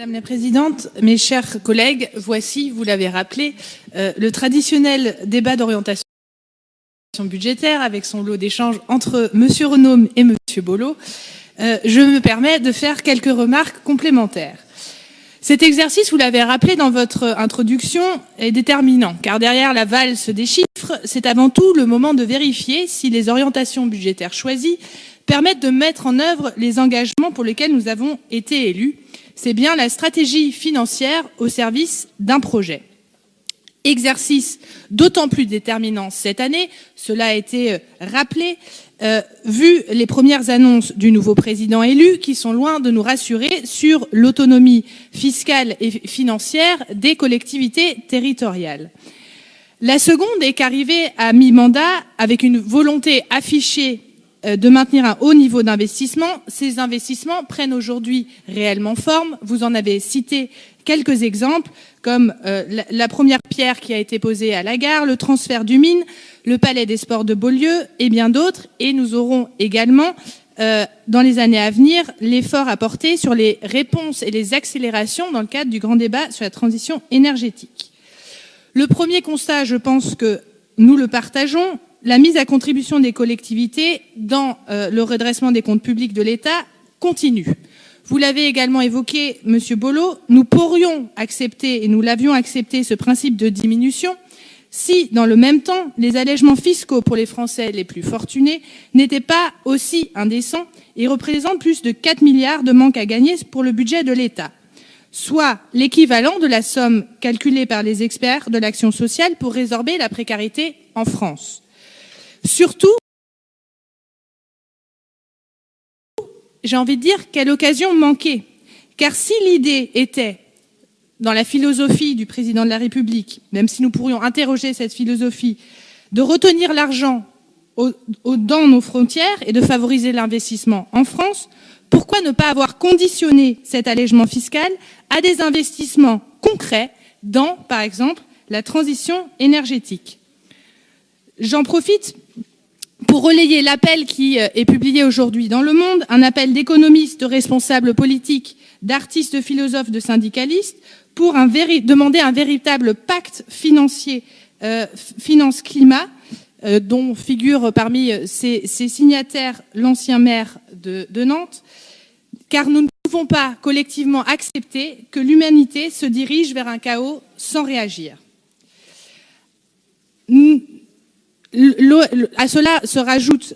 Madame la Présidente, mes chers collègues, voici, vous l'avez rappelé, le traditionnel débat d'orientation budgétaire avec son lot d'échanges entre Monsieur Renaume et Monsieur Bollot. Je me permets de faire quelques remarques complémentaires. Cet exercice, vous l'avez rappelé dans votre introduction, est déterminant, car derrière la valse des chiffres, c'est avant tout le moment de vérifier si les orientations budgétaires choisies permettent de mettre en œuvre les engagements pour lesquels nous avons été élus. C'est bien la stratégie financière au service d'un projet. Exercice d'autant plus déterminant cette année, cela a été rappelé, vu les premières annonces du nouveau président élu qui sont loin de nous rassurer sur l'autonomie fiscale et financière des collectivités territoriales. La seconde est qu'arrivé à mi-mandat, avec une volonté affichée de maintenir un haut niveau d'investissement, ces investissements prennent aujourd'hui réellement forme. Vous en avez cité quelques exemples, comme la première pierre qui a été posée à la gare, le transfert du mine, le palais des sports de Beaulieu et bien d'autres. Et nous aurons également, dans les années à venir, l'effort à porter sur les réponses et les accélérations dans le cadre du grand débat sur la transition énergétique. Le premier constat, je pense que nous le partageons, la mise à contribution des collectivités dans le redressement des comptes publics de l'État continue. Vous l'avez également évoqué, Monsieur Bollot, nous pourrions accepter, et nous l'avions accepté, ce principe de diminution si, dans le même temps, les allègements fiscaux pour les Français les plus fortunés n'étaient pas aussi indécents et représentent plus de 4 milliards de manque à gagner pour le budget de l'État, soit l'équivalent de la somme calculée par les experts de l'action sociale pour résorber la précarité en France. Surtout, j'ai envie de dire, quelle occasion manquée. Car si l'idée était, dans la philosophie du président de la République, même si nous pourrions interroger cette philosophie, de retenir l'argent dans nos frontières et de favoriser l'investissement en France, pourquoi ne pas avoir conditionné cet allègement fiscal à des investissements concrets dans, par exemple, la transition énergétique? J'en profite pour relayer l'appel qui est publié aujourd'hui dans Le Monde, un appel d'économistes, de responsables politiques, d'artistes, de philosophes, de syndicalistes, pour demander un véritable pacte financier finance-climat, dont figure parmi ces signataires l'ancien maire de Nantes, car nous ne pouvons pas collectivement accepter que l'humanité se dirige vers un chaos sans réagir. À cela se rajoute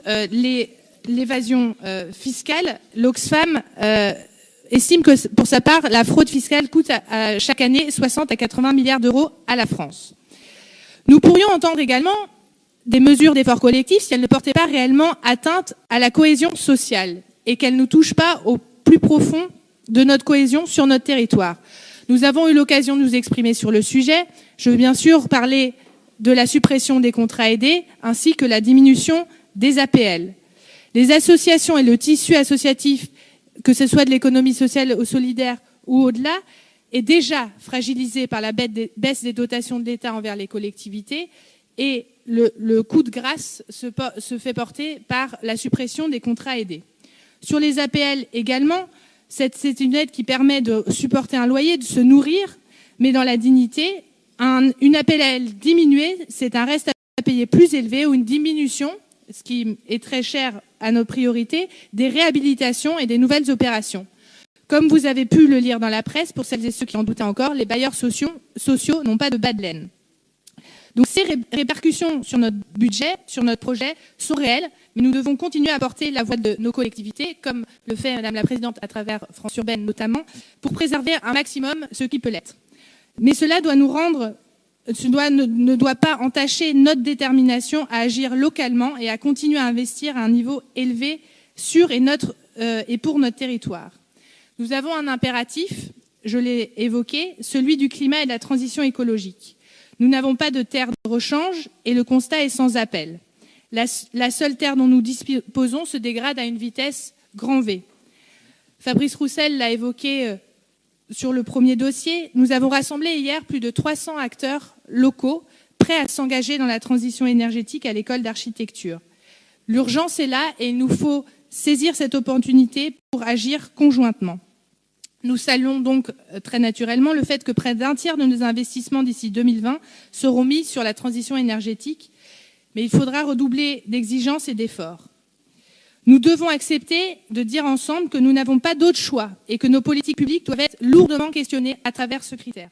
l'évasion fiscale. L'Oxfam estime que, pour sa part, la fraude fiscale coûte chaque année 60 à 80 milliards d'euros à la France. Nous pourrions entendre également des mesures d'effort collectif si elles ne portaient pas réellement atteinte à la cohésion sociale et qu'elles ne touchent pas au plus profond de notre cohésion sur notre territoire. Nous avons eu l'occasion de nous exprimer sur le sujet. Je veux bien sûr parler de la suppression des contrats aidés, ainsi que la diminution des APL. Les associations et le tissu associatif, que ce soit de l'économie sociale ou solidaire ou au-delà, est déjà fragilisé par la baisse des dotations de l'État envers les collectivités, et le coup de grâce se fait porter par la suppression des contrats aidés. Sur les APL également, c'est une aide qui permet de supporter un loyer, de se nourrir, mais dans la dignité. Une APL diminuée, c'est un reste à payer plus élevé ou une diminution, ce qui est très cher à nos priorités, des réhabilitations et des nouvelles opérations. Comme vous avez pu le lire dans la presse, pour celles et ceux qui en doutaient encore, les bailleurs sociaux n'ont pas de bas de laine. Donc ces répercussions sur notre budget, sur notre projet, sont réelles, mais nous devons continuer à porter la voix de nos collectivités, comme le fait Madame la Présidente à travers France Urbaine notamment, pour préserver un maximum ce qui peut l'être. Mais cela ne doit pas entacher notre détermination à agir localement et à continuer à investir à un niveau élevé sur et pour notre territoire. Nous avons un impératif, je l'ai évoqué, celui du climat et de la transition écologique. Nous n'avons pas de terre de rechange et le constat est sans appel. La seule terre dont nous disposons se dégrade à une vitesse grand V. Fabrice Roussel l'a évoqué sur le premier dossier. Nous avons rassemblé hier plus de 300 acteurs locaux prêts à s'engager dans la transition énergétique à l'école d'architecture. L'urgence est là et il nous faut saisir cette opportunité pour agir conjointement. Nous saluons donc très naturellement le fait que près d'un tiers de nos investissements d'ici 2020 seront mis sur la transition énergétique, mais il faudra redoubler d'exigences et d'efforts. Nous devons accepter de dire ensemble que nous n'avons pas d'autre choix et que nos politiques publiques doivent être lourdement questionnées à travers ce critère.